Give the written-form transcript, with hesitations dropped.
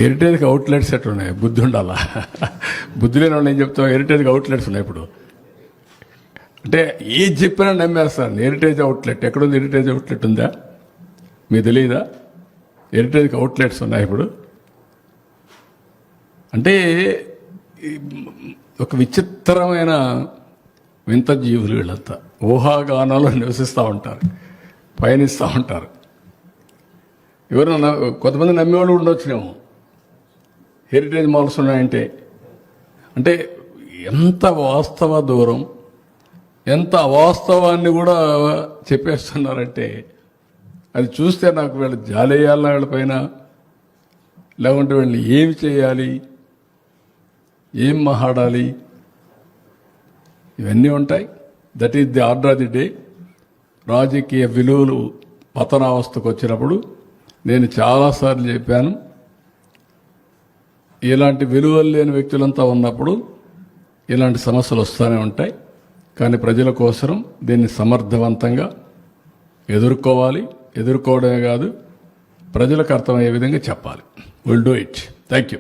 హెరిటేజ్కి outlets ఎట్లా ఉన్నాయి? బుద్ధి ఉండాలా? బుద్ధి లేని వాళ్ళు ఏం చెప్తాం? హెరిటేజ్కి అవుట్లెట్స్ ఉన్నాయి ఇప్పుడు. అంటే ఏది చెప్పినా నమ్మేస్తాను. హెరిటేజ్ అవుట్లెట్ ఎక్కడుంది? హెరిటేజ్ అవుట్లెట్ ఉందా? మీకు తెలియదా? హెరిటేజ్కి అవుట్లెట్స్ ఉన్నాయి ఇప్పుడు. అంటే ఒక విచిత్రమైన వింత జీవులు వీళ్ళంతా. ఊహాగానాలు నివసిస్తూ ఉంటారు, పయనిస్తూ ఉంటారు. ఎవరైనా కొంతమంది నమ్మేవాళ్ళు ఉండొచ్చునేమో హెరిటేజ్ మాల్స్ ఉన్నాయంటే. అంటే ఎంత వాస్తవ దూరం, ఎంత అవాస్తవాన్ని కూడా చెప్పేస్తున్నారంటే అది చూస్తే నాకు వీళ్ళు జాలేయాలన్నా వీళ్ళపైన, లేకుంటే వీళ్ళని ఏమి చేయాలి, ఏం మాట్లాడాలి, ఇవన్నీ ఉంటాయి. That is the order of the day. రాజకీయ విలువలు పతనావస్థకు వచ్చినప్పుడు నేను చాలాసార్లు చెప్పాను, ఇలాంటి విలువలు లేని వ్యక్తులంతా ఉన్నప్పుడు ఇలాంటి సమస్యలు వస్తూనే ఉంటాయి. కానీ ప్రజల కోసం దీన్ని సమర్థవంతంగా ఎదుర్కోవాలి. ఎదుర్కోవడమే కాదు, ప్రజలకు అర్థమయ్యే విధంగా చెప్పాలి. Will do it. Thank you.